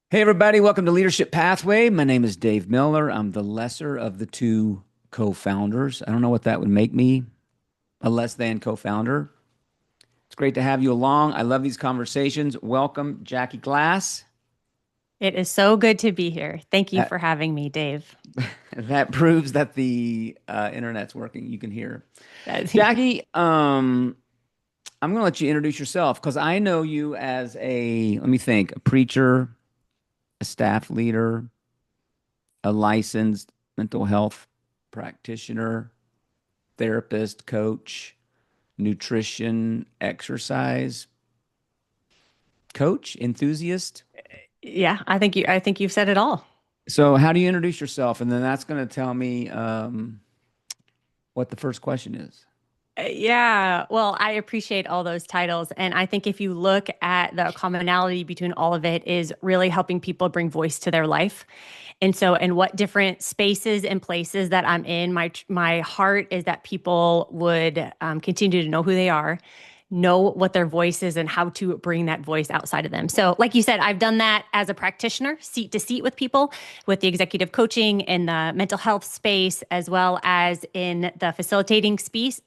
Hey, everybody, welcome to Leadership Pathway. My name is Dave Miller. I'm the lesser of the two co founders. I don't know what that would make me, a less than co founder. It's great to have you along. I love these conversations. Welcome, Jackie Glass. It is so good to be here. Thank you That, for having me, Dave. that proves that the internet's working. You can hear. Yeah. Jackie, I'm going to let you introduce yourself because I know you as let me think, a preacher, a staff leader, a licensed mental health practitioner, therapist, coach, nutrition, exercise coach, enthusiast. Yeah, I think you've said it all. So, how do you introduce yourself? And then that's going to tell me what the first question is. Yeah, well, I appreciate all those titles. And I think if you look at the commonality between all of it is really helping people bring voice to their life. And so, in what different spaces and places that I'm in, my heart is that people would continue to know who they are, know what their voice is, and how to bring that voice outside of them. So, like you said, I've done that as a practitioner, seat to seat with people, with the executive coaching in the mental health space, as well as in the facilitating space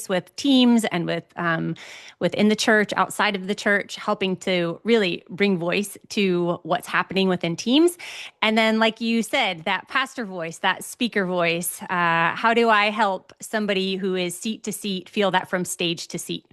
with teams and within the church, outside of the church, helping to really bring voice to what's happening within teams. And then, like you said, that pastor voice, that speaker voice, how do I help somebody who is seat to seat feel that from stage to seat,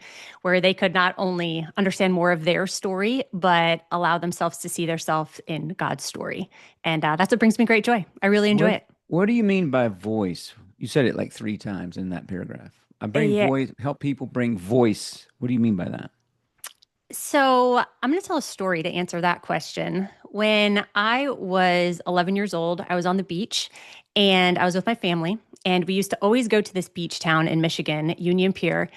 where they could not only understand more of their story, but allow themselves to see themselves in God's story. And that's what brings me great joy. I really enjoy What it. What do you mean by voice? You said it like three times in that paragraph. I bring Yeah. voice, help people bring voice. What do you mean by that? So I'm going to tell a story to answer that question. When I was 11 years old, I was on the beach and I was with my family. And we used to always go to this beach town in Michigan, Union Pier,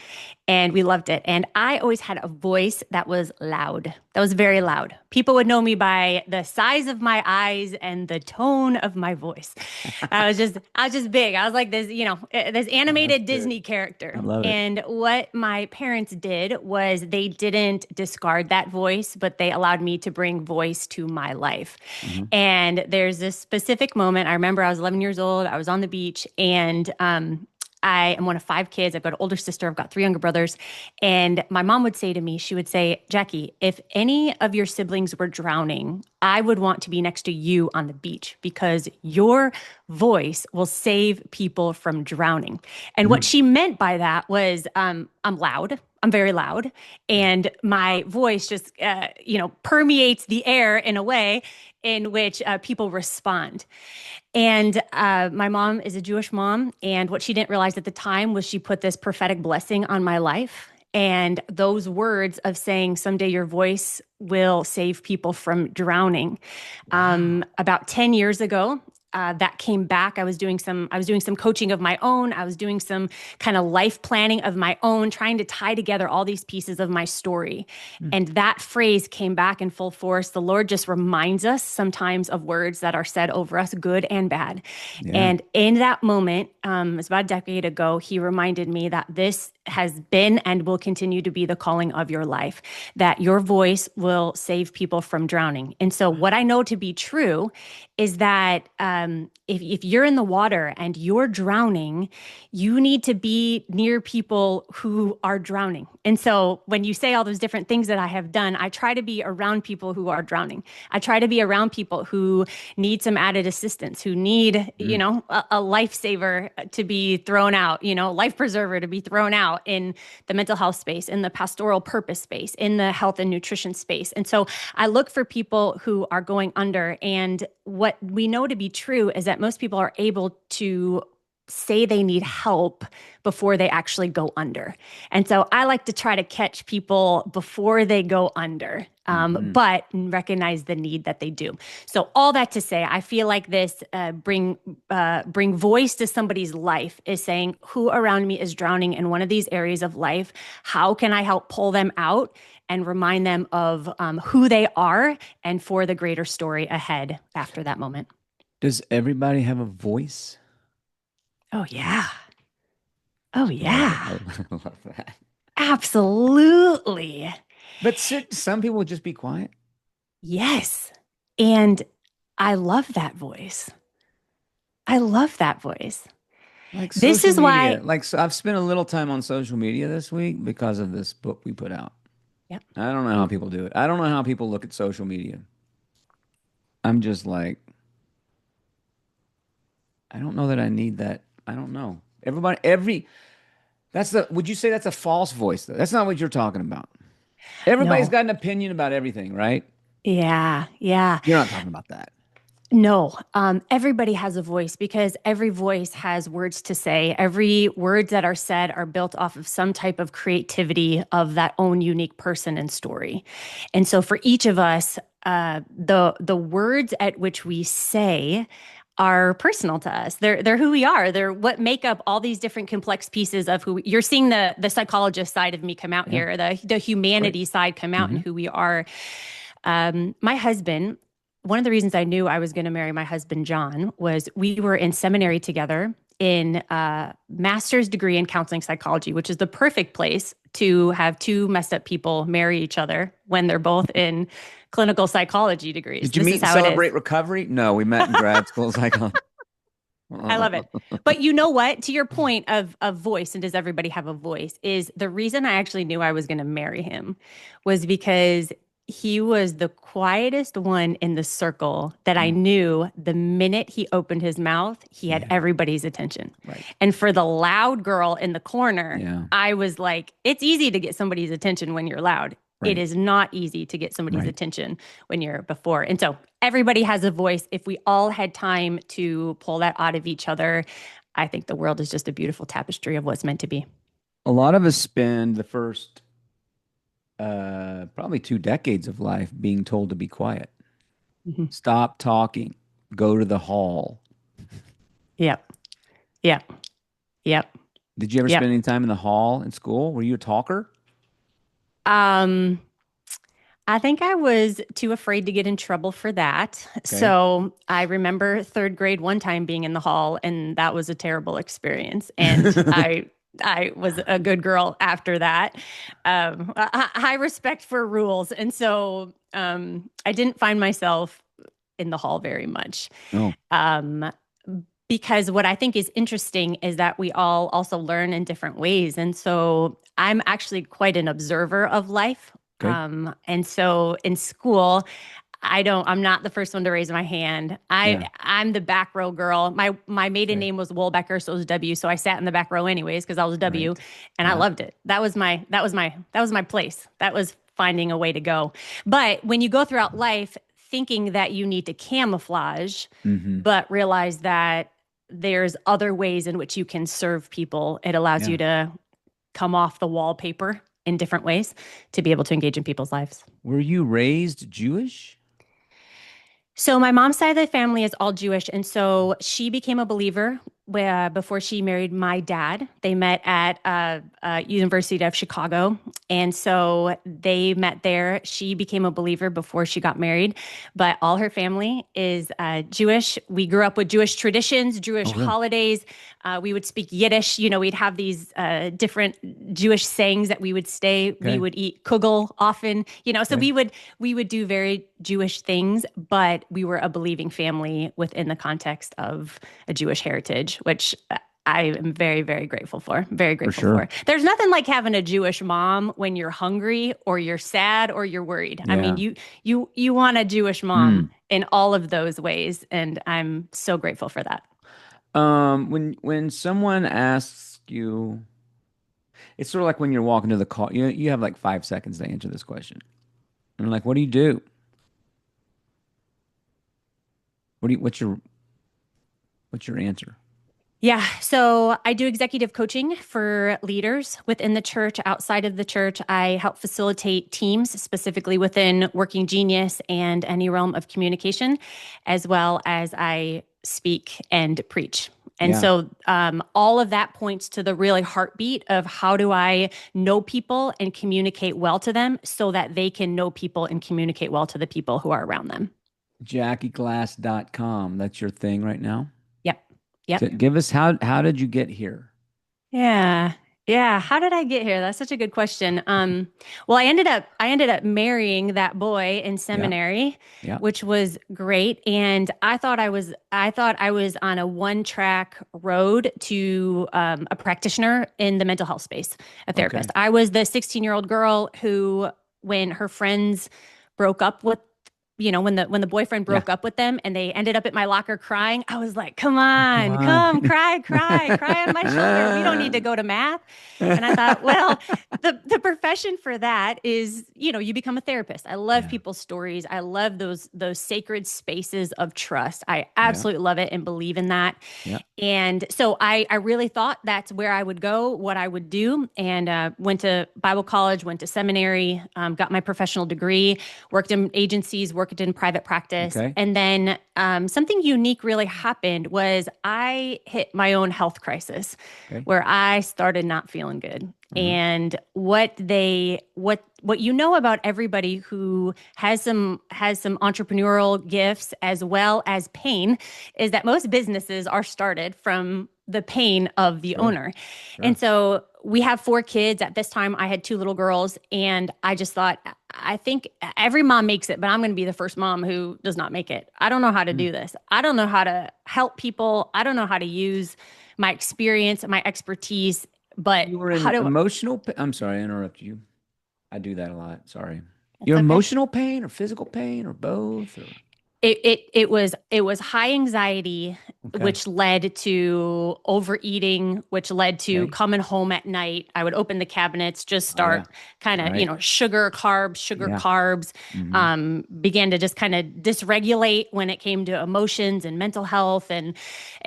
and we loved it. And I always had a voice that was loud. That was very loud. People would know me by the size of my eyes and the tone of my voice. I was just big. I was like this Oh, that's animated good. Disney character. I love it. And what my parents did was they didn't discard that voice, but they allowed me to bring voice to my life. Mhm. And there's this specific moment. I remember I was 11 years old. I was on the beach, and I am one of five kids. I've got an older sister. I've got three younger brothers. And my mom would say to me, she would say, Jackie, if any of your siblings were drowning, I would want to be next to you on the beach because your voice will save people from drowning. And what Mhm. she meant by that was I'm loud. I'm very loud, and my voice just permeates the air in a way in which people respond. And my mom is a Jewish mom. And what she didn't realize at the time was she put this prophetic blessing on my life. And those words of saying, someday your voice will save people from drowning. Wow. About 10 years ago, that came back. I was doing some coaching of my own. I was doing some kind of life planning of my own, trying to tie together all these pieces of my story. Hmm. And that phrase came back in full force. The Lord just reminds us sometimes of words that are said over us, good and bad. Yeah. And in that moment, it was about a decade ago, he reminded me that this has been and will continue to be the calling of your life, that your voice will save people from drowning. And so, what I know to be true is that if you're in the water and you're drowning, you need to be near people who are drowning. And so when you say all those different things that I have done, I try to be around people who are drowning. I try to be around people who need some added assistance, who need, Mm. a lifesaver to be thrown out, life preserver to be thrown out in the mental health space, in the pastoral purpose space, in the health and nutrition space. And so I look for people who are going under. And what we know to be true is that most people are able to say they need help before they actually go under. And so I like to try to catch people before they go under, Mhm. but recognize the need that they do. So all that to say, I feel like this bring voice to somebody's life is saying, who around me is drowning in one of these areas of life? How can I help pull them out and remind them of who they are and for the greater story ahead after that moment? Does everybody have a voice? Oh yeah. Oh I love it. yeah. I love that. Absolutely. But some people just be quiet. Yes. And I love that voice. I love that voice. Like This social is media. why, Like so I've spent a little time on social media this week because of this book we put out. yep. I don't know how people do it. I don't know how people look at social media. I'm just like, I don't know that I need that. I don't know. That's would you say that's a false voice though? That's not what you're talking about. Everybody's No. got an opinion about everything, right? Yeah. Yeah. You're not talking about that. No, everybody has a voice because every voice has words to say. Every words that are said are built off of some type of creativity of that own unique person and story. And so for each of us, the words at which we say are personal to us. They're who we are. They're what make up all these different complex pieces of you're seeing the psychologist side of me come out Yeah, here, the it's great. humanity side come out and Hmm. who we are. My husband, one of the reasons I knew I was going to marry my husband, John, was we were in seminary together in a master's degree in counseling psychology, which is the perfect place to have two messed up people marry each other when they're both in clinical psychology degrees. Did you This meet is and how it is. celebrate recovery? No, we met in grad school psychology. I love it. But you know what? To your point of voice, and does everybody have a voice? Is the reason I actually knew I was going to marry him was because he was the quietest one in the circle that I Mm, knew the minute he opened his mouth, he had yeah, everybody's attention. right. And for the loud girl in the corner, Yeah, I was like, it's easy to get somebody's attention when you're loud. It right, is not easy to get somebody's right. attention when you're before. And so everybody has a voice. If we all had time to pull that out of each other, I think the world is just a beautiful tapestry of what's meant to be. A lot of us spend the first probably 2 decades of life being told to be quiet. Mhm. Stop talking. Go to the hall. Yep. Yep. Yep. Did you ever spend Yep. any time in the hall in school? Were you a talker? Um, I think I was too afraid to get in trouble for that. Okay. So I remember third grade one time being in the hall, and that was a terrible experience. And I was a good girl after that. High respect for rules, and so I didn't find myself in the hall very much. Oh, Um, because what I think is interesting is that we all also learn in different ways. And so I'm actually quite an observer of life. okay. And so in school, I'm not the first one to raise my hand. Yeah. I'm the back row girl. My maiden Okay. name was Woolbecker, so it was W. So I sat in the back row anyways because I was a W, Right. and I Yeah. loved it. That was my place. That was finding a way to go. But when you go throughout life thinking that you need to camouflage, Hmm. but realize that there's other ways in which you can serve people, it allows Yeah. you to come off the wallpaper in different ways to be able to engage in people's lives. Were you raised Jewish? So my mom's side of the family is all Jewish, and so she became a believer before she married my dad. They met at University of Chicago, and so they met there. She became a believer before she got married, but all her family is Jewish. We grew up with Jewish traditions, Oh, Jewish really? holidays. We would speak Yiddish. We'd have these different Jewish sayings that we would say. We Okay. would eat kugel often. So Okay. we would do very Jewish things, but we were a believing family within the context of a Jewish heritage, which I am very, very grateful for. Very For grateful sure. for. There's nothing like having a Jewish mom when you're hungry or you're sad or you're worried. I mean, Yeah. you want a Jewish mom Mm. in all of those ways, and I'm so grateful for that. When someone asks you, it's sort of like when you're walking to the car. You have like 5 seconds to answer this question. And I'm like, what do you do? What's your answer? Yeah. So I do executive coaching for leaders within the church, outside of the church. I help facilitate teams, specifically within Working Genius and any realm of communication, as well as I speak and preach. And Yeah. so all of that points to the really heartbeat of how do I know people and communicate well to them so that they can know people and communicate well to the people who are around them. JackieGlass.com. That's your thing right now. Yep. So Yep. give us how did you get here? Yeah. Yeah, how did I get here? That's such a good question. Well, I ended up marrying that boy in Yeah. seminary, Yeah. which was great. And I thought I was on a one-track road to a practitioner in the mental health space, a Okay. therapist. I was the 16-year-old girl who, when her friends broke up with when the boyfriend Yeah. broke up with them and they ended up at my locker crying, I was like, come Come on, on. come, cry, cry, cry on my shoulder. We don't need to go to math. And I thought, well, the profession for that is, you become a therapist. I love Yeah. people's stories. I love those sacred spaces of trust. I Yeah. absolutely love it and believe in that. Yeah. And so I really thought that's where I would go, what I would do, and went to Bible college, went to seminary, got my professional degree, worked in agencies, worked in private practice. Okay. And then something unique really happened was I hit my own health crisis Okay. where I started not feeling good. Uh-huh. And what you know about everybody who has some entrepreneurial gifts as well as pain is that most businesses are started from the pain of the Sure. owner. And Sure. so we have four kids. At this time, I had two little girls, and I just thought, I think every mom makes it, but I'm going to be the first mom who does not make it. I don't know how to Mm. do this. I don't know how to help people. I don't know how to use my experience, my expertise, but You were how in do emotional I'm sorry, I interrupt you. I do that a lot. Sorry. it's Your okay. emotional pain or physical pain or both or It was high anxiety, okay. which led to overeating, which led to Okay. coming home at night. I would open the cabinets, just Oh yeah. start kind of, Right. sugar, carbs, sugar, Yeah. carbs. Hmm. Began to just kind of dysregulate when it came to emotions and mental health and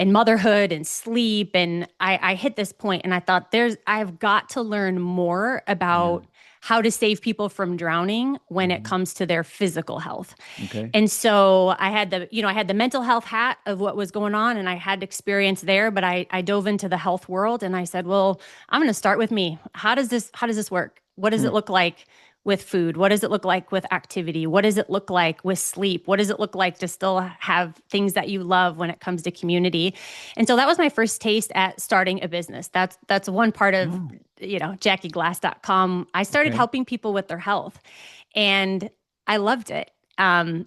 motherhood and sleep. And I hit this point, and I thought, I've got to learn more Yeah. about how to save people from drowning when it Hmm. comes to their physical health. Okay. And so I had the mental health hat of what was going on, and I had experience there, but I dove into the health world, and I said, well, I'm going to start with me. How does this work? What does Hmm. it look like with food? What does it look like with activity? What does it look like with sleep? What does it look like to still have things that you love when it comes to community? And so that was my first taste at starting a business. That's one part of, Oh, JackieGlass.com. I started okay. helping people with their health, and I loved it.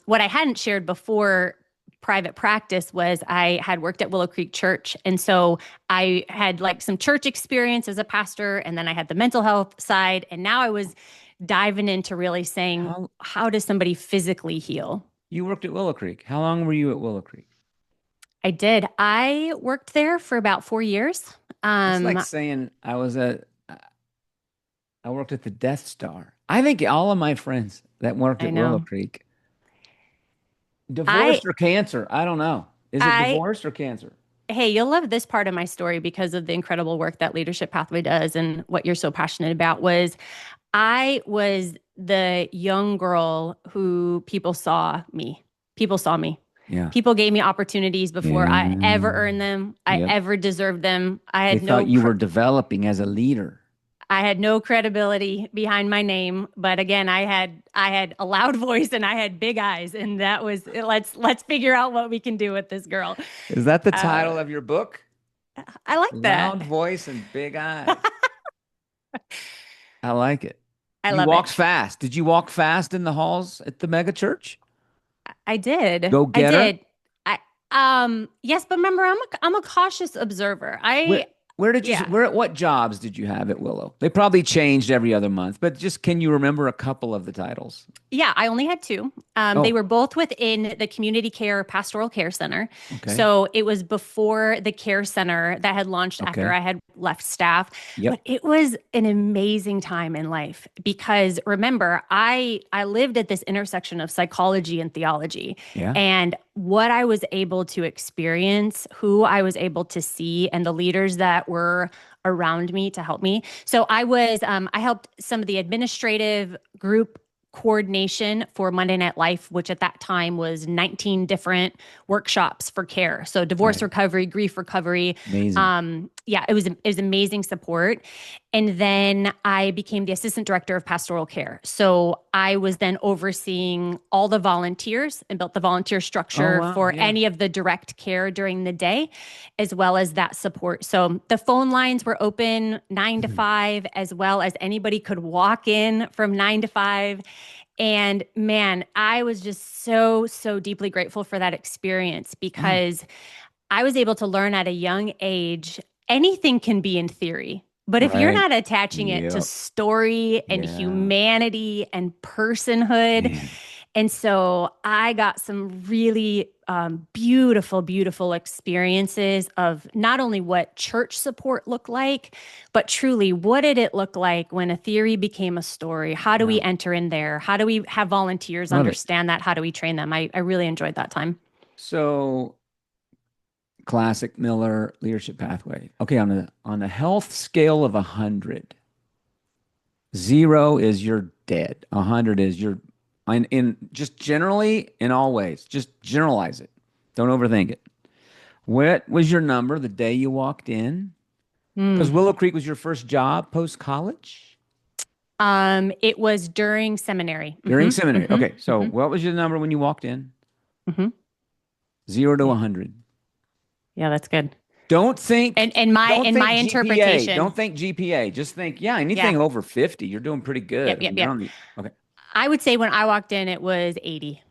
What I hadn't shared before private practice was I had worked at Willow Creek Church. And so I had like some church experience as a pastor, and then I had the mental health side. And now I was diving into really saying, How how does somebody physically heal? you worked at Willow Creek? How long were you at Willow Creek? I did. I worked there for about 4 years. That's like Um, saying I worked at the Death Star. I think all of my friends that worked I at Willow know. Creek, I divorced or cancer. I don't know. Is it I divorced or cancer? Hey, you'll love this part of my story because of the incredible work that Leadership Pathway does and what you're so passionate about. I was the young girl who People saw me. Yeah. People gave me opportunities before I ever Yeah. earned them. I Yep. ever deserved them. They thought you were developing as a leader. I had no credibility behind my name, but again, I had a loud voice and I had big eyes, and that was let's figure out what we can do with this girl. Is that the Uh, title of your book? I like Loud that. voice and big eyes. I like it. I You love it. walked fast. Did you walk fast in the halls at the mega church? I did. Go I getter? did. I Yes, but remember, I'm a cautious observer. Where where did you Yeah. where what jobs did you have at Willow? They probably changed every other month, but just can you remember a couple of the titles? Yeah, I only had two. They Oh, were both within the community care pastoral care center. okay. So it was before the care center that had launched after Okay. I had left staff. Yep. But it was an amazing time in life because remember, I lived at this intersection of psychology and theology. Yeah. And what I was able to experience, who I was able to see, and the leaders that were around me to help me. So I helped some of the administrative group coordination for Monday Night Life, which at that time was 19 different workshops for care. So divorce Right. recovery, grief recovery. Amazing. Yeah, it was amazing support. And then I became the assistant director of pastoral care. So I was then overseeing all the volunteers and built the volunteer Oh, structure wow. for Yeah. any of the direct care during the day, as well as that support. So the phone lines were open 9 to 5, as well as anybody could walk in from 9 to 5. And man, I was just so, so deeply grateful for that experience Yeah. because I was able to learn at a young age anything can be in theory. But if you're Right. not attaching it to Yep. story and Yeah. humanity and personhood, Man. and so I got some really beautiful, beautiful experiences of not only what church support looked like, but truly what did it look like when a theory became a story? How do Yeah. we enter in there? How do we have volunteers Love it. understand that? How do we train them? I really enjoyed that time. So classic Miller leadership pathway. Okay, on a health scale of 100, 0 is you're dead. 100 is you're in just generally in all ways. Just generalize it. Don't overthink it. What was your number the day you walked in? Because Mm. Willow Creek was your first job post college? It was during seminary. During seminary. Okay, so Hmm. what was your number when you walked in? Hmm. 0 to Yeah. 100. Yeah, that's good. Don't think And my don't in my think GPA. interpretation. Don't think GPA. Just think, yeah, anything Yeah. over 50, you're doing pretty Yep, good. I yep, mean, you're yep. on the okay. I would say when I walked in, it was 80.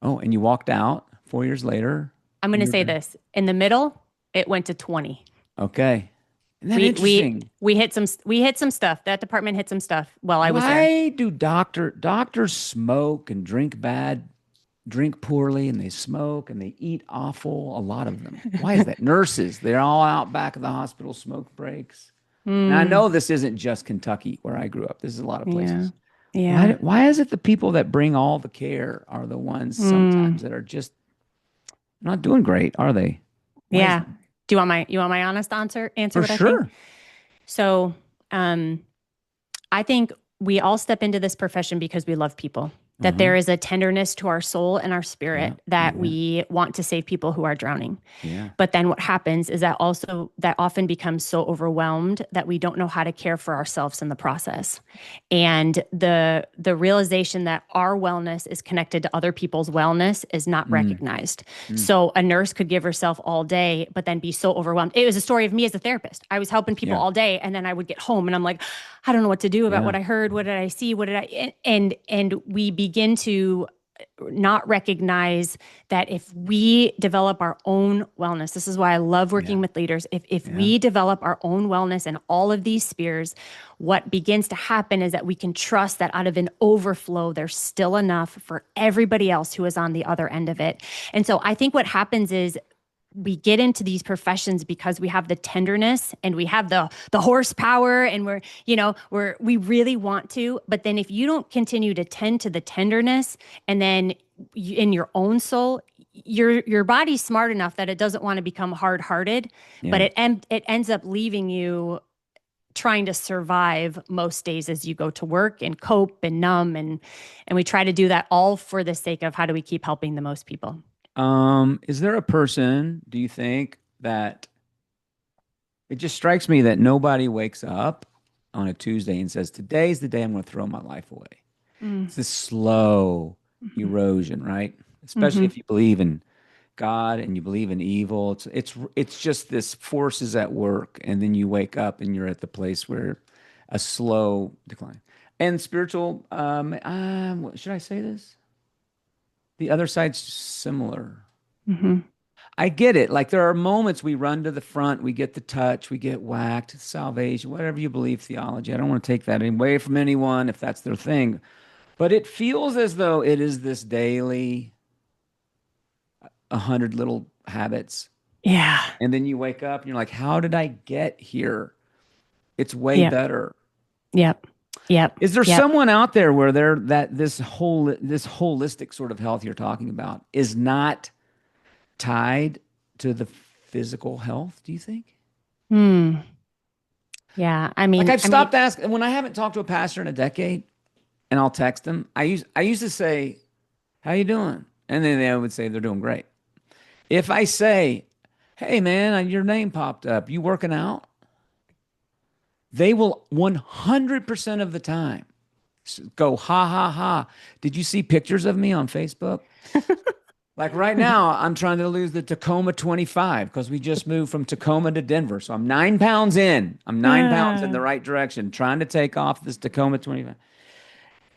Oh, and you walked out 4 years later. I'm going to say You're this. In the middle, it went to 20. okay. Isn't that We we interesting? we hit some stuff. That department hit some stuff while I was there. Why do doctors smoke and drink poorly, and they smoke and they eat awful? A lot of them. Why is that? Nurses, they're all out back of the hospital, smoke breaks. And I Mm, know this isn't just Kentucky where I grew up. This is a lot of yeah. places. Yeah. Why is it the people that bring all the care are the ones Mm, sometimes that are just not doing great, are they? Why is yeah. that? Do you want my honest answer For what I think? sure. So, um I think we all step into this profession because we love people, that Uh-huh. there is a tenderness to our soul and our Yeah. spirit that Yeah. we want to save people who are drowning. Yeah. But then what happens is that often becomes so overwhelmed that we don't know how to care for ourselves in the process. And the realization that our wellness is connected to other people's wellness is not Mm, recognized. mm. So a nurse could give herself all day, but then be so overwhelmed. It was a story of me as a therapist. I was helping people Yeah. all day, and then I would get home and I'm like, I don't know what to do about Yeah. what I heard. What did I see? What did I and we begin to not recognize that if we develop our own wellness, this is why I love working Yeah. with leaders. If Yeah. we develop our own wellness in all of these spheres, what begins to happen is that we can trust that out of an overflow, there's still enough for everybody else who is on the other end of it. And so I think what happens is we get into these professions because we have the tenderness and we have the horsepower and we really want to, but then if you don't continue to tend to the tenderness and then in your own soul, your body's smart enough that it doesn't want to become hard-hearted, but Yeah. it ends up leaving you trying to survive most days as you go to work and cope and numb, and we try to do that all for the sake of how do we keep helping the most people. Is there a person, do you think, that it just strikes me that nobody wakes up on a Tuesday and says, today's the day I'm going to throw my life away. Mm. It's this slow Mhm. erosion, right? Especially Mhm. if you believe in God and you believe in evil. It's just this force is at work, and then you wake up and you're at the place where a slow decline. And spiritual, should I say this? The other side's similar. Mhm. I get it. Like there are moments we run to the front, we get the touch, we get whacked, salvation, whatever you believe theology. I don't want to take that away from anyone if that's their thing. But it feels as though it is this daily 100 little habits. Yeah. And then you wake up and you're like, how did I get here? It's way Yep. better. Yep. Yep. Is there Yep. someone out there where they're that this holistic sort of health you're talking about is not tied to the physical health, do you think? Hmm. Yeah. I Like mean, I've stopped asking when I haven't talked to a pastor in a decade. and I'll text them. I used to say, "How you doing?" And then they would say they're doing great. If I say, "Hey man, your name popped up. You working out?" They will 100% of the time go, "Ha ha ha. Did you see pictures of me on Facebook?" Like right now, I'm trying to lose the Tacoma 25 because we just moved from Tacoma to Denver. So I'm 9 pounds in. I'm 9 pounds in the right direction, trying to take off this Tacoma 25.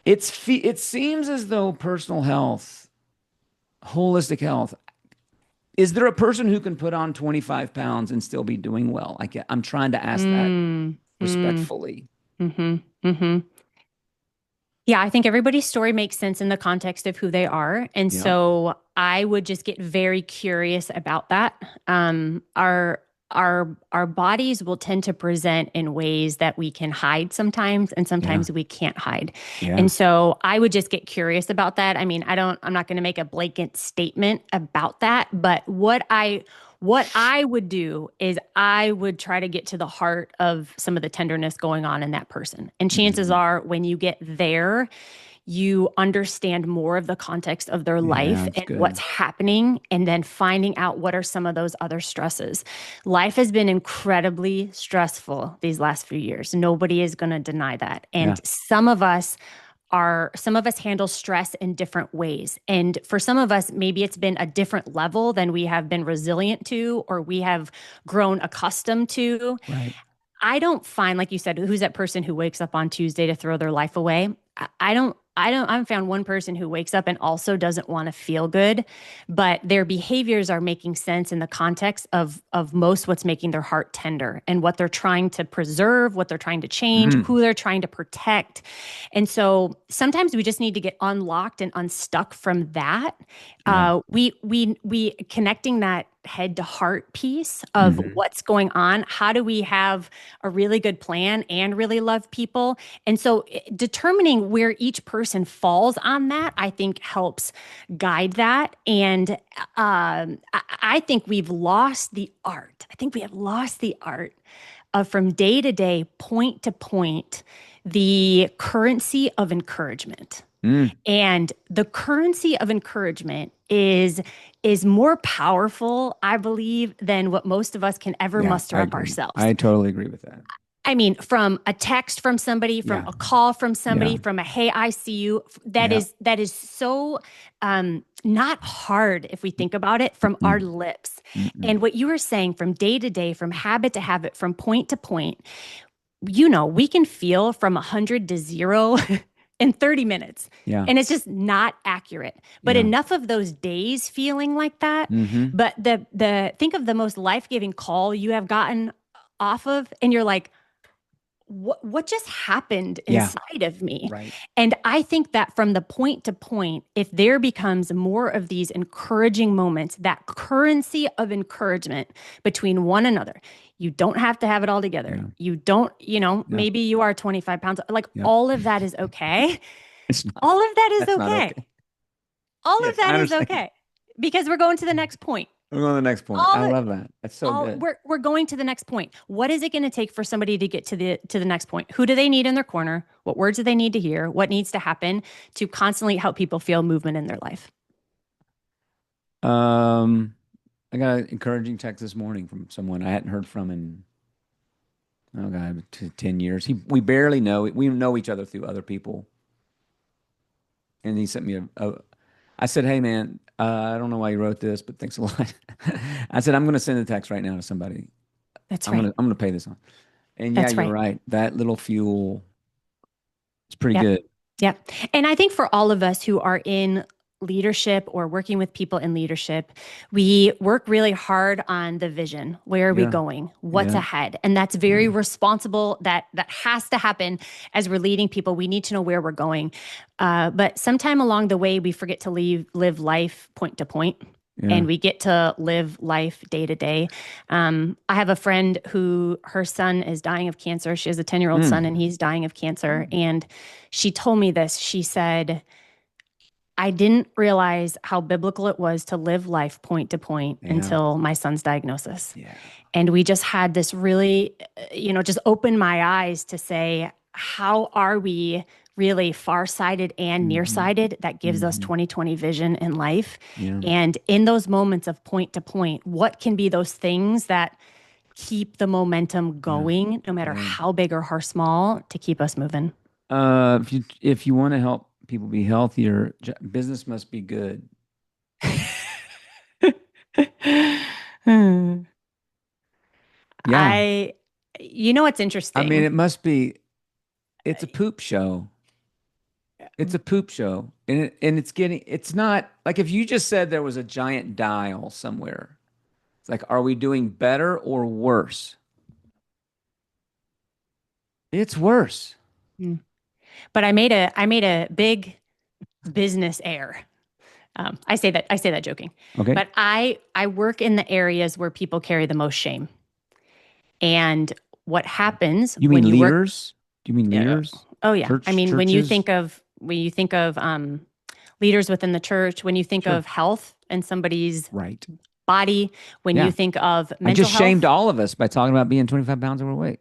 It seems as though personal health, holistic health, is there a person who can put on 25 pounds and still be doing well? I'm trying to ask that Mm, mm, respectfully. mm-hmm, mm-hmm. Yeah, I think everybody's story makes sense in the context of who they are. And Yep. so I would just get very curious about that. Our bodies will tend to present in ways that we can hide sometimes, and Yeah. sometimes we can't hide. Yeah. And so I would just get curious about that. I mean, I'm not going to make a blanket statement about that, but what I would do is I would try to get to the heart of some of the tenderness going on in that person. And chances Mhm. are, when you get there, you understand more of the context of their Yeah, life that's and what's good. happening, and then finding out what are some of those other stresses. Life has been incredibly stressful these last few years. Nobody is going to deny that. Yeah. And some of us handle stress in different ways. And for some of us, maybe it's been a different level than we have been resilient to, or we have grown accustomed to. Right. I don't find, like you said, who's that person who wakes up on Tuesday to throw their life away? I haven't found one person who wakes up and also doesn't want to feel good, but their behaviors are making sense in the context of most what's making their heart tender and what they're trying to preserve, what they're trying to change, Mm. who they're trying to protect. And so sometimes we just need to get unlocked and unstuck from that. Yeah. We connecting that head to heart piece of Hmm. what's going on. How do we have a really good plan and really love people? And so determining where each person falls on that, I think helps guide that. And I think we've lost the art. I think we have lost the art of, from day to day, point to point, the currency of encouragement. Mm. And the currency of encouragement is more powerful, I believe, than what most of us can ever Yeah, muster I up agree. ourselves. I totally agree with that. I mean, from a text from somebody, from Yeah. a call from Yeah. somebody, from a "Hey, I see you." Yeah. That is so not hard if we think about it, from our Mm-mm. lips. Mm-mm. And what you were saying, from day to day, from habit to habit, from point to point, we can feel from 100 to 0 in 30 minutes. Yeah. And it's just not accurate. But Yeah. enough of those days feeling like that. Hmm. But the think of the most life-giving call you have gotten off of, and you're like, what just happened Yeah. inside of me? Right. And I think that from the point to point, if there becomes more of these encouraging moments, that currency of encouragement between one another, you don't have to have it all together. Yeah. You don't, Yeah. maybe you are 25 pounds, like Yep. all of that is okay. It's not, All of that is that's not okay. okay. All of Yes, I that is understand. okay, because we're going to the next point. We're going to the next point. I All love that. That's so all good. we're going to the next point. What is it going to take for somebody to get to the next point? Who do they need in their corner? What words do they need to hear? What needs to happen to constantly help people feel movement in their life? Um, I got an encouraging text this morning from someone I hadn't heard from in, oh God, 10 years. We barely know, we know each other through other people. And he sent me I said, "Hey man, I don't know why you wrote this, but thanks a lot." I said, "I'm going to send a text right now to somebody. That's I'm going right. to, I'm going to pay this on." And yeah, That's you're right. right. That little fuel is pretty Yep. good. Yep. And I think for all of us who are in leadership or working with people in leadership, we work really hard on the vision. Where are we Yeah. going? What's Yeah. ahead? And that's very Yeah. responsible. That has to happen as we're leading people. We need to know where we're going. But sometime along the way, we forget to live life point to point. Yeah. And we get to live life day to day. I have a friend who, her son is dying of cancer. She has a 10-year-old son, and Mm. he's dying of cancer. And she told me this. She said, I didn't realize how biblical it was to live life point to point Yeah. until my son's diagnosis. Yeah. And we just had this really, just open my eyes to say, how are we really far-sighted and Hmm. nearsighted that gives us Hmm. 2020 vision in life. Yeah. And in those moments of point to point, what can be those things that keep the momentum Yeah. going, no matter Yeah. how big or how small, to keep us moving? If you want to help people be healthier, business must be good. Hmm. Yeah. You know what's I mean, interesting? it must be. It's a poop show. It's a poop show, and it's getting. It's not like if you just said there was a giant dial somewhere. It's like, are we doing better or worse? It's worse. Mm. But I made a big business error. I say that joking, Okay. but I work in the areas where people carry the most shame. And what happens You when mean you work? leaders? Do you mean Uh, leaders? oh yeah, I Church, mean churches? when you think of leaders within the church, when you think Sure. of health and somebody's Right. body, when you Yeah. think of I mental just shamed health. all of us by talking about being 25 pounds overweight.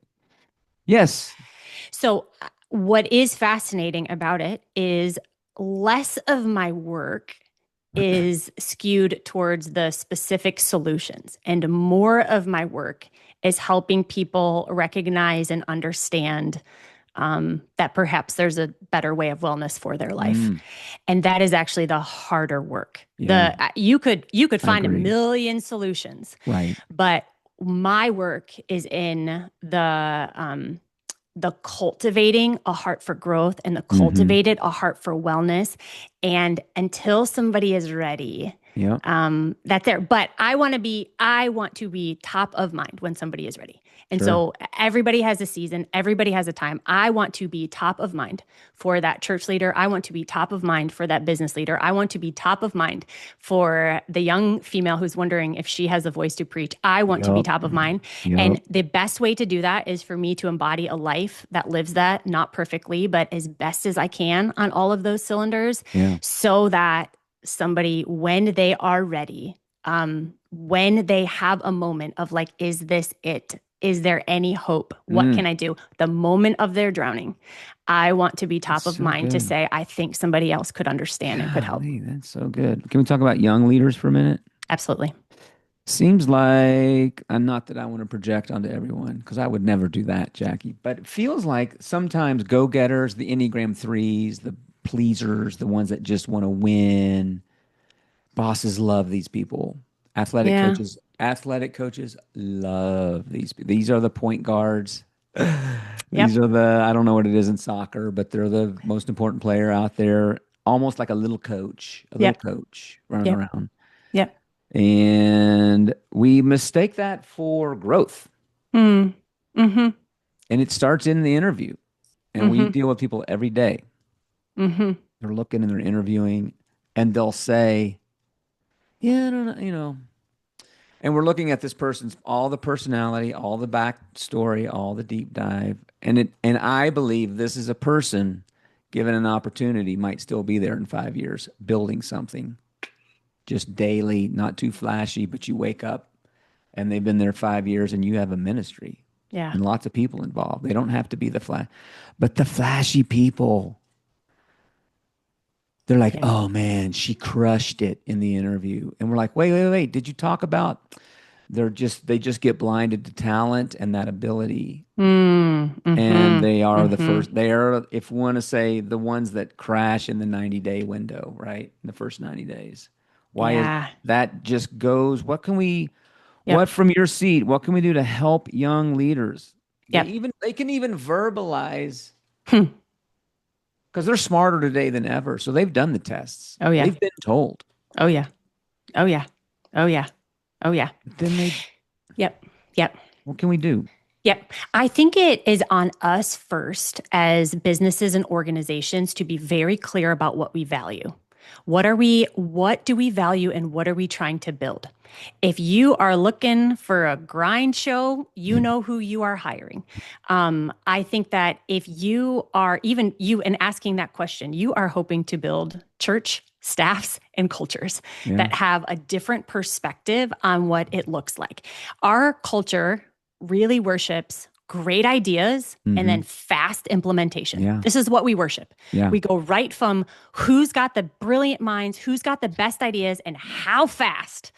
Yes. So, what is fascinating about it is less of my work is skewed towards the specific solutions, and more of my work is helping people recognize and understand that perhaps there's a better way of wellness for their life. Mm, And that is actually the harder work. yeah, You could I find a agree. million solutions, Right. but my work is in the cultivating a heart for growth and the Hmm. cultivated a heart for wellness. And until somebody is ready, Yeah, that's there. But I want to be top of mind when somebody is ready. And sure. so everybody has a season, everybody has a time. I want to be top of mind for that church leader. I want to be top of mind for that business leader. I want to be top of mind for the young female who's wondering if she has a voice to preach. I want to be Yep. top of mind. Yep. And the best way to do that is for me to embody a life that lives that, not perfectly, but as best as I can on all of those cylinders, Yeah. so that somebody, when they are ready, when they have a moment of like, is this it? Is there any hope? What Mm, can I do? The moment of their drowning, I want to be that's top of so mind to good. say, I think somebody else could understand and could help. Golly, that's so good. Can we talk about young leaders for a minute? Absolutely. Seems like, not that I want to project onto everyone, because I would never do that, Jackie, but it feels like sometimes go-getters, the Enneagram threes, the pleasers, the ones that just want to win, bosses love these people. Yeah. Athletic coaches love these. These are the point guards. These Yep. are the, I don't know what it is in soccer, but they're the most important player out there. Almost like a little Yep. coach running Yep. around. Yep. And we mistake that for growth. Mm. Mm-hmm. And it starts in the interview. And we Mm-hmm. deal with people every day. Mm-hmm. They're looking and they're interviewing, and they'll say, yeah, I don't know, and we're looking at this person's all the personality, all the backstory, all the deep dive. And I believe this is a person given an opportunity might still be there in 5 years, building something just daily, not too flashy, but you wake up and they've been there 5 years and you have a ministry Yeah. and lots of people involved. They don't have to be the flash, but the flashy people, they're like, Yeah. oh man, she crushed it in the interview. And we're like, wait, wait, wait. Did you talk about they just get blinded to talent and that ability. Mm. And Mm-hmm. Mm-hmm. they are, if we want to say, the ones that crash in the 90-day window, right? In the first 90 days. Why is Yeah. that just goes, what Yep. from your seat, what can we do to help young leaders? Yep. They can even verbalize Hmm. because they're smarter today than ever. So they've done the tests. Oh yeah. They've been told. Oh yeah. Oh yeah. Oh yeah. Oh yeah. But then Yep. Yep. what can we do? Yep. I think it is on us first as businesses and organizations to be very clear about what we value. What do we value and what are we trying to build? If you are looking for a grind show, you know who you are hiring. I think that if you are even you and asking that question, you are hoping to build church staffs and cultures Yeah. that have a different perspective on what it looks like. Our culture really worships great ideas and Mm-hmm. then fast implementation. Yeah. This is what we worship. Yeah. We go right from who's got the brilliant minds, who's got the best ideas, and how fast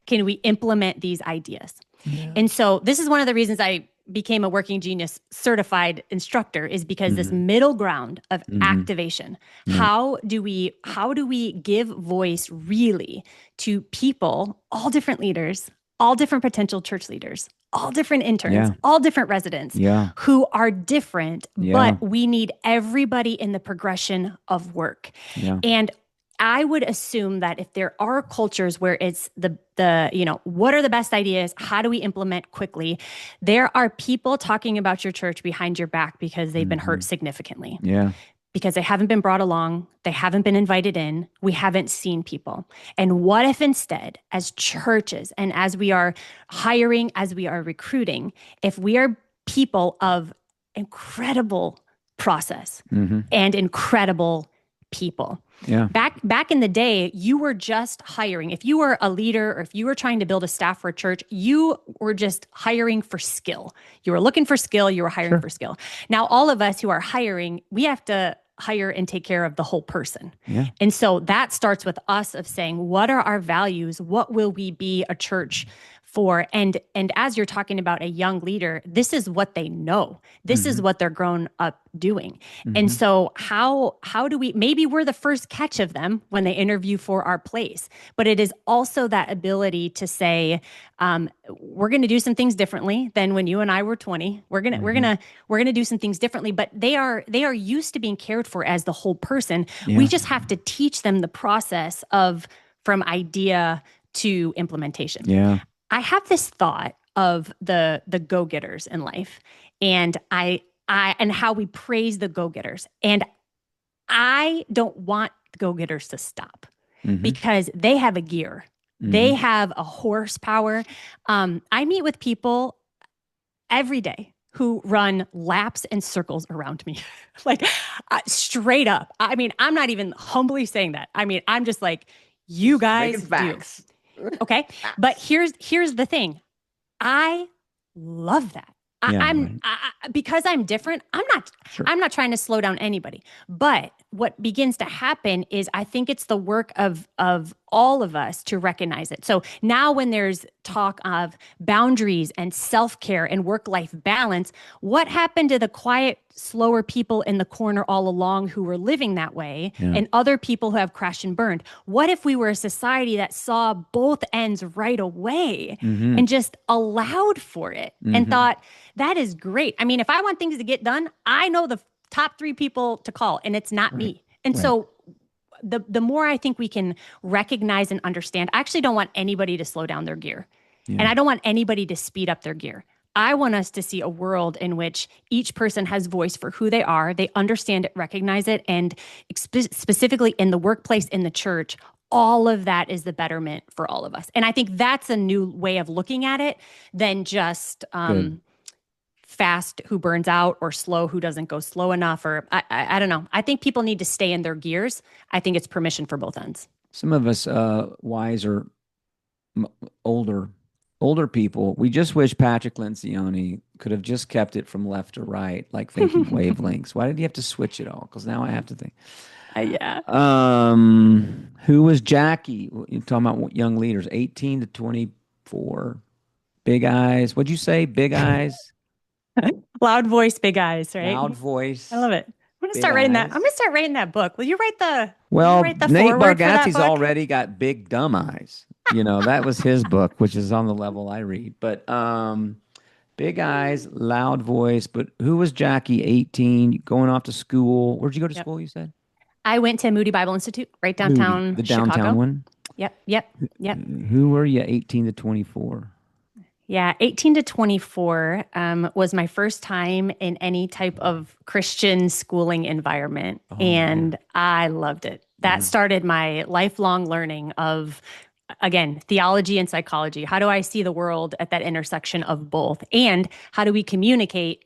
can we implement these ideas. Yeah. And so this is one of the reasons I became a working genius certified instructor, is because this Mm-hmm. middle ground of Mm-hmm. activation. Yeah. How do we give voice really to people, all different leaders, all different potential church leaders, all different interns, Yeah. all different residents Yeah. who are different, but Yeah. we need everybody in the progression of work. Yeah. And I would assume that if there are cultures where it's the what are the best ideas? How do we implement quickly? There are people talking about your church behind your back because they've been Mm-hmm. hurt significantly, Yeah. because they haven't been brought along, they haven't been invited in, we haven't seen people. And what if instead, as churches and as we are hiring, as we are recruiting, if we are people of incredible process Mm-hmm. and incredible people. Yeah. Back in the day, you were just hiring. If you were a leader or if you were trying to build a staff for a church, you were just hiring for skill. You were looking for skill, you were hiring Sure. for skill. Now, all of us who are hiring, we have to hire and take care of the whole person. Yeah. And so that starts with us of saying, what are our values? What will we be a church for? And as you're talking about a young leader, this is what they know. This Mm-hmm. is what they're grown up doing. And Mm-hmm. so how do we, maybe we're the first catch of them when they interview for our place, but it is also that ability to say, we're going to do some things differently than when you and I were 20. We're going to we're going Mm-hmm. to we're going to do some things differently, but they are used to being cared for as the whole person. We Yeah. just have to teach them the process of from idea to implementation. Yeah. I have this thought of the go-getters in life, and I and how we praise the go-getters. And I don't want the go-getters to stop Mm-hmm. because they have a gear. Mm-hmm. They have a horsepower. I meet with people every day who run laps and circles around me, like straight up. I mean, I'm not even humbly saying that. I mean, I'm just like, you Just making guys do. facts. Okay. But Facts. here's the thing. I love that. Yeah. Right. Because I'm different. Sure. I'm not trying to slow down anybody. But what begins to happen is I think it's the work of all of us to recognize it. So now when there's talk of boundaries and self-care and work-life balance, what happened to the quiet, slower people in the corner all along who were living that way Yeah. and other people who have crashed and burned? What if we were a society that saw both ends right away Mm-hmm. and just allowed for it and Mm-hmm. thought, that is great. I mean, if I want things to get done, I know the top 3 people to call, and it's not Right. me. And Right. so the more I think we can recognize and understand, I actually don't want anybody to slow down their gear. And Yeah. I don't want anybody to speed up their gear. I want us to see a world in which each person has voice for who they are. They understand it, recognize it, and specifically in the workplace, in the church, all of that is the betterment for all of us. And I think that's a new way of looking at it than just Good. fast who burns out or slow who doesn't go slow enough. Or I don't know. I think people need to stay in their gears. I think it's permission for both ends. Some of us, wiser, m- older people, we just wish Patrick Lencioni could have just kept it from left to right, like thinking wavelengths. Why did he have to switch it all? Because now I have to think. Yeah. Who was Jackie? You're talking about young leaders, 18 to 24, big eyes. What'd you say? Big eyes, Loud voice, big eyes, right? loud I voice, love it. I'm gonna big start writing that. I'm eyes. gonna start writing that book. Will you Well, write the Nate foreword for that Bargatze's book? already got big dumb eyes. You know, that was his book, which is on the level I read. But big eyes, loud voice. But who was Jackie, 18, going off to school? Where'd you go to Yep. school, you said? I went to Moody Bible Institute right Moody, downtown the downtown Chicago. one. Yep, yep, yep. Who were you, 18 to 24? Yeah, 18 to 24 was my first time in any type of Christian schooling environment, Oh, man. and I loved it. That Yeah. started my lifelong learning of, again, theology and psychology. How do I see the world at that intersection of both? And how do we communicate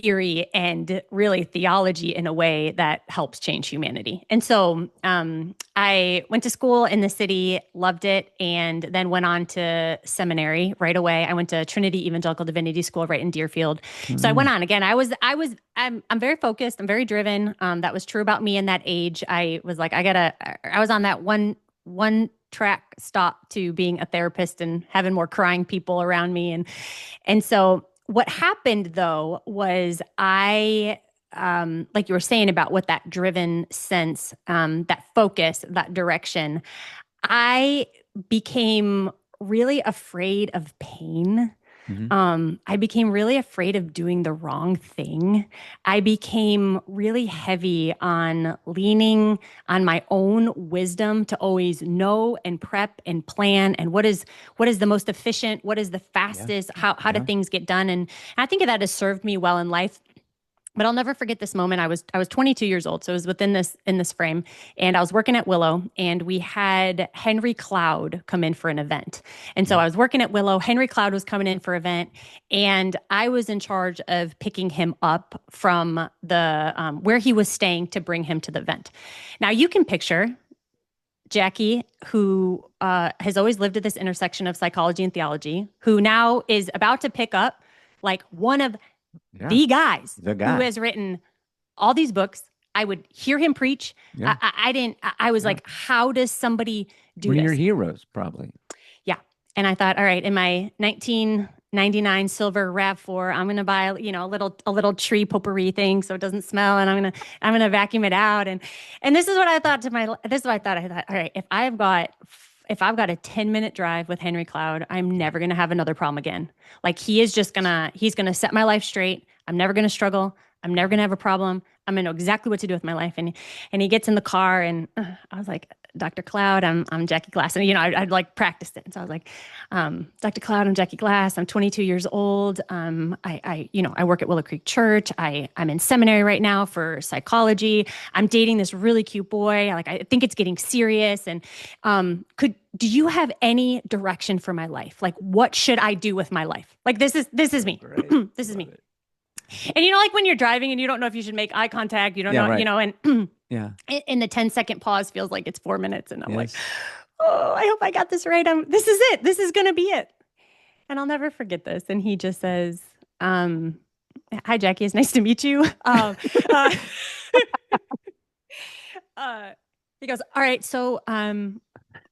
theory and really theology in a way that helps change humanity. And so I went to school in the city, loved it, and then went on to seminary right away. I went to Trinity Evangelical Divinity School right in Deerfield. Oh, So I went nice. on again. I'm very focused. I'm very driven. That was true about me in that age. I was like, I was on that one track stop to being a therapist and having more crying people around me. And so what happened though was like you were saying about what that driven sense, that focus, that direction, I became really afraid of pain. Hmm. I became really afraid of doing the wrong thing. I became really heavy on leaning on my own wisdom to always know and prep and plan and what is the most efficient, what is the Yeah. fastest, how do Yeah. things get done. And I think that has served me well in life. But I'll never forget this moment. I was 22 years old, so it was within this in this frame, and I was working at Willow, and we had Henry Cloud come in for an event. And so Yeah. I was working at Willow. Henry Cloud was coming in for an event, and I was in charge of picking him up from the where he was staying to bring him to the event. Now you can picture Jackie, who has always lived at this intersection of psychology and theology, who now is about to pick up like one of Yeah. the guys The who guy. has written all these books. I would hear him preach. Yeah. I didn't, I was Yeah. like, how does somebody do One of your this? heroes, probably. Yeah. And I thought, all right, in my 1999 silver RAV4, I'm going to buy, a little tree potpourri thing so it doesn't smell. And I'm going to vacuum it out. And this is what I thought this is what I thought, all right, if I've got a 10-minute drive with Henry Cloud, I'm never going to have another problem again. Like he's going to set my life straight. I'm never going to struggle. I'm never going to have a problem. I'm going to know exactly what to do with my life. And he gets in the car and I was like, Dr. Cloud, I'm Jackie Glass. And, I'd like practiced it. And so I was like, Dr. Cloud, I'm Jackie Glass. I'm 22 years old. I work at Willow Creek Church. I'm in seminary right now for psychology. I'm dating this really cute boy. I think it's getting serious. And do you have any direction for my life? Like, what should I do with my life? Like, this is So me. great. This is Love me. it. And like when you're driving and you don't know if you should make eye contact, you don't Yeah, know, right. and Yeah. in the 10-second pause feels like it's 4 minutes. And I'm like, Yes. oh, I hope I got this right. This is it. This is going to be it. And I'll never forget this. And he just says, um, hi, Jackie. It's nice to meet you. Uh, uh, he goes, all right. So,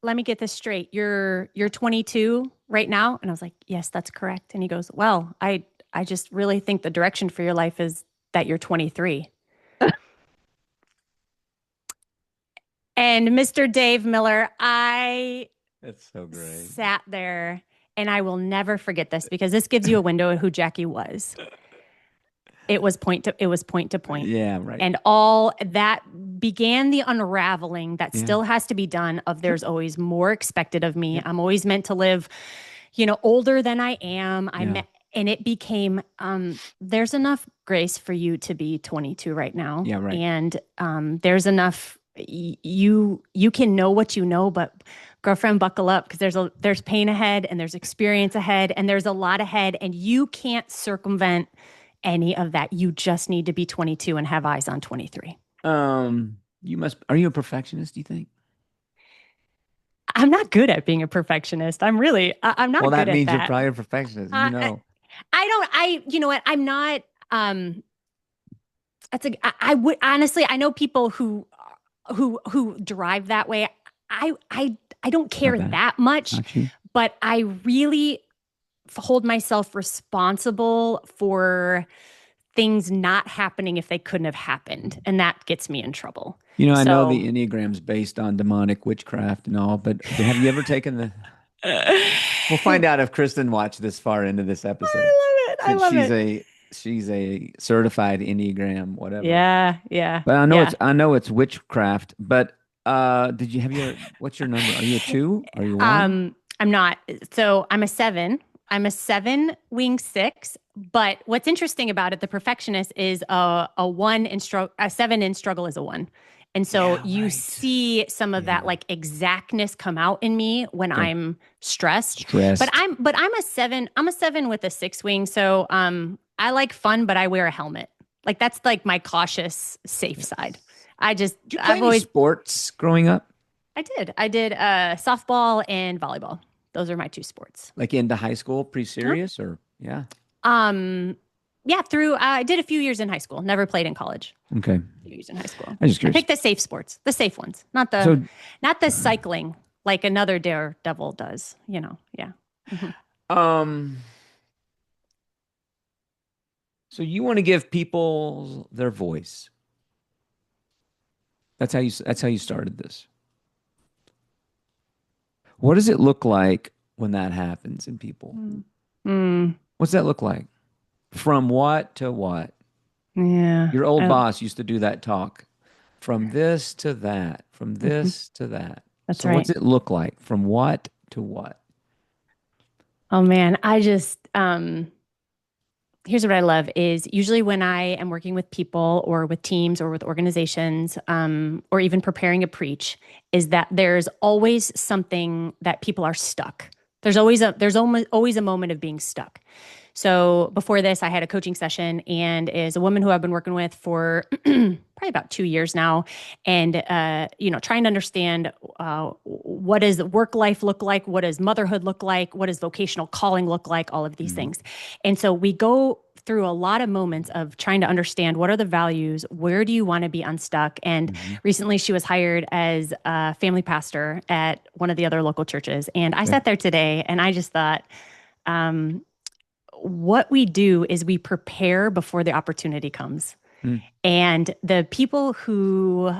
let me get this straight. You're 22 right now. And I was like, yes, that's correct. And he goes, well, I just really think the direction for your life is that you're 23. And Mr. Dave Miller, I That's so great. sat there and I will never forget this because this gives you a window of who Jackie was. It was point to point. Yeah, right. And all that began the unraveling that Yeah. still has to be done of Yep. there's always more expected of me. Yep. I'm always meant to live, older than I am. Yeah. And it became there's enough grace for you to be 22 right now. Yeah, right. And there's enough you can know what you know, but girlfriend, buckle up because there's pain ahead and there's experience ahead and there's a lot ahead and you can't circumvent any of that. You just need to be 22 and have eyes on 23. Are you a perfectionist, do you think? I'm not good at being a perfectionist. I'm Well, not that good at means you're that. probably a perfectionist, Uh, I don't, you know what? I'm not, I would honestly, I know people who drive that way. I don't Not care bad. that much, Not you. but I really hold myself responsible for things not happening if they couldn't have happened. And that gets me in trouble. I know So the Enneagram's based on demonic witchcraft and all, but have you ever taken the We'll find out if Kristen watched this far into this episode. I love it. I Since love it. she's a certified Enneagram, whatever. Yeah, yeah, But yeah. I know it's witchcraft. But what's your number? Are you a two? Are you one? I'm not. So I'm a seven. I'm a seven wing six. But what's interesting about it, the perfectionist is a one in struggle, a seven in struggle is a one. And so Yeah, you right. see some of that Yeah. like exactness come out in me when Okay. I'm stressed. But Stressed. I'm a seven with a six wing. So I like fun, but I wear a helmet. Like that's like my cautious, safe side. Yes. Did you play I've any always, sports growing up? I did softball and volleyball. Those are my two sports. Like into high school, pretty Huh? serious or yeah. Um, yeah, I did a few years in high school. Never played in college. Okay. A few years in high school. I'm just I curious. picked the safe sports, the safe ones, So, not the cycling like another daredevil does. Yeah. Mhm. um, so you want to give people their voice. That's how you started this. What does it look like when that happens in people? Mm. Mm, What's that look like? From what to what? yeah. Your old Oh, boss used to do that talk. From this to that, from mhm. this to that. That's So what's right. it look like? From what to what? Oh man, here's what I love is usually when I am working with people or with teams or with organizations, or even preparing a preach, is that there's always something that people are stuck. There's always a moment of being stuck. So before this, I had a coaching session, and is a woman who I've been working with for probably about 2 years now, and trying to understand what does work life look like, what does motherhood look like, what does vocational calling look like, all of these Mm-hmm. things, and so we go through a lot of moments of trying to understand what are the values, where do you want to be unstuck, and Mm-hmm. recently she was hired as a family pastor at one of the other local churches, and I Okay. sat there today and I just thought. Um, what we do is we prepare before the opportunity comes. Mm. And the people who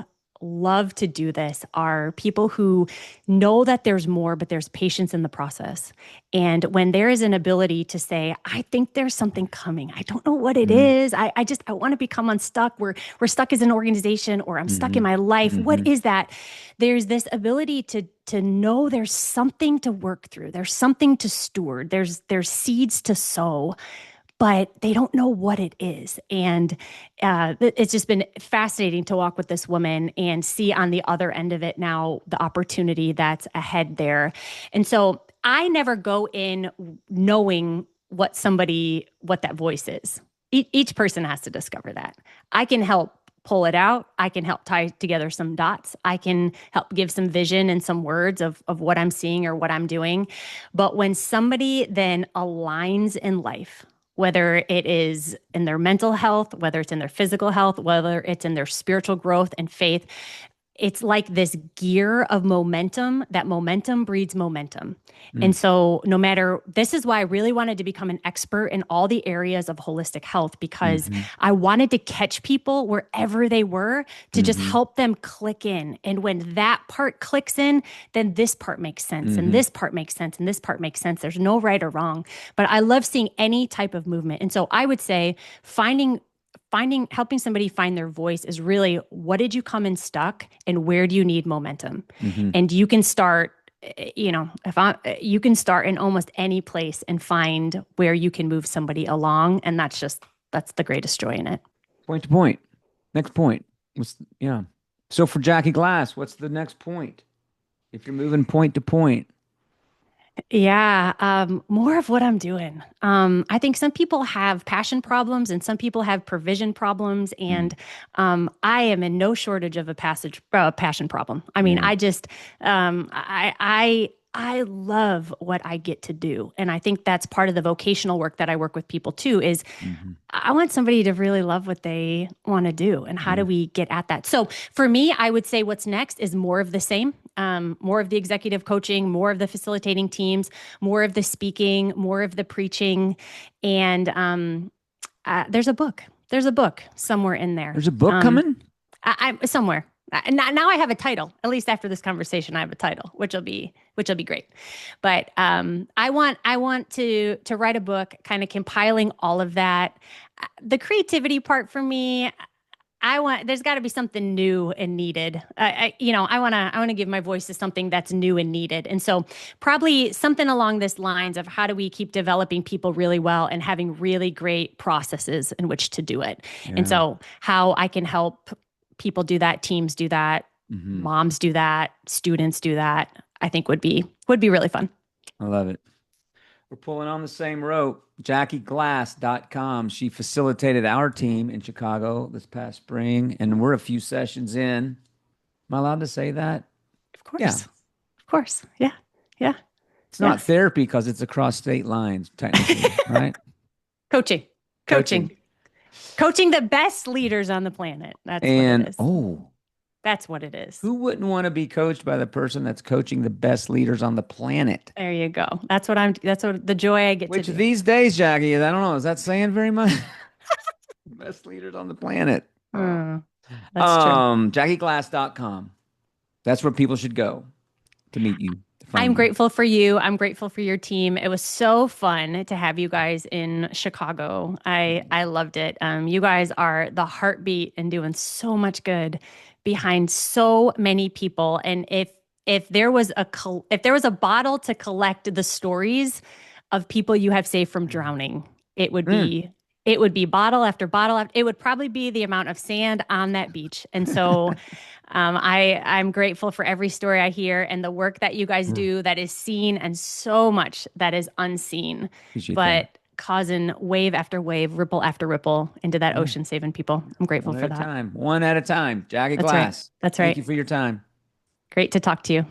love to do this are people who know that there's more, but there's patience in the process. And when there is an ability to say, I think there's something coming. I don't know what it Mm. is. I want to become unstuck. We're stuck as an organization, or I'm stuck in Mm-hmm. my life. What Mm-hmm. is that? There's this ability to know there's something to work through. There's something to steward. There's seeds to sow, but they don't know what it is. And it's just been fascinating to walk with this woman and see on the other end of it now the opportunity that's ahead there. And so I never go in knowing what that voice is. Each person has to discover that. I can help pull it out. I can help tie together some dots. I can help give some vision and some words of what I'm seeing or what I'm doing. But when somebody then aligns in life, whether it is in their mental health, whether it's in their physical health, whether it's in their spiritual growth and faith, it's like this gear of momentum. That momentum breeds momentum. Mm. And so, no matter, this is why I really wanted to become an expert in all the areas of holistic health, because Mm-hmm. I wanted to catch people wherever they were to just Mm-hmm. help them click in. And when that part clicks in, then this part makes sense, and Mm-hmm. this part makes sense, and this part makes sense. There's no right or wrong, but I love seeing any type of movement. And so, I would say helping somebody find their voice is really, what did you come in stuck and where do you need momentum? Mm-hmm. And you can start, if I you can start in almost any place and find where you can move somebody along, and that's the greatest joy in it. Point to point. Next point. Yeah. So for Jackie Glass, what's the next point? If you're moving point to point. Yeah, more of what I'm doing. I think some people have passion problems and some people have provision problems, Mm. and I am in no shortage of a passion problem. I mean, Yeah. I love what I get to do, and I think that's part of the vocational work that I work with people too. Is Mm-hmm. I want somebody to really love what they want to do. And how Yeah. do we get at that? So for me, I would say what's next is more of the same, more of the executive coaching, more of the facilitating teams, more of the speaking, more of the preaching. And there's a book. There's a book somewhere in there. There's a book coming? I somewhere. Now I have a title. At least after this conversation, I have a title, which will be great. But I want to write a book, kind of compiling all of that. The creativity part for me, there's got to be something new and needed. I want to give my voice to something that's new and needed. And so probably something along this lines of how do we keep developing people really well and having really great processes in which to do it. And Yeah. so how I can help people do that, teams do that, Mm-hmm. moms do that, students do that, I think would be really fun. I love it. We're pulling on the same rope. JackieGlass.com. She facilitated our team in Chicago this past spring, and we're a few sessions in. Am I allowed to say that? Of Yeah. course. Of course. Yeah. Yeah. It's Yeah. not therapy because it's across state lines, technically, right? Coaching. Coaching. Coaching. Coaching the best leaders on the planet. That's what it And is. oh, That's what it is. who wouldn't want to be coached by the person that's coaching the best leaders on the planet? There you go. That's what the joy I get to Which do. these days, Jackie, I don't know, is that saying very much? Best leaders on the planet. Mm, that's true. JackieGlass.com. That's where people should go to meet you, to find I'm you. grateful for you. I'm grateful for your team. It was so fun to have you guys in Chicago. I loved it. You guys are the heartbeat and doing so much good behind so many people. And if there was if there was a bottle to collect the stories of people you have saved from drowning, it would Mm. be it would be bottle after bottle after, it would probably be the amount of sand on that beach. And so I'm grateful for every story I hear and the work that you guys do that is seen and so much that is unseen, Appreciate that. but causing wave after wave, ripple after ripple into that Yeah. ocean, saving people. I'm grateful One at for a that. time. One at a time. Jackie That's right. Glass. That's Thank right. you for your time. Great to talk to you.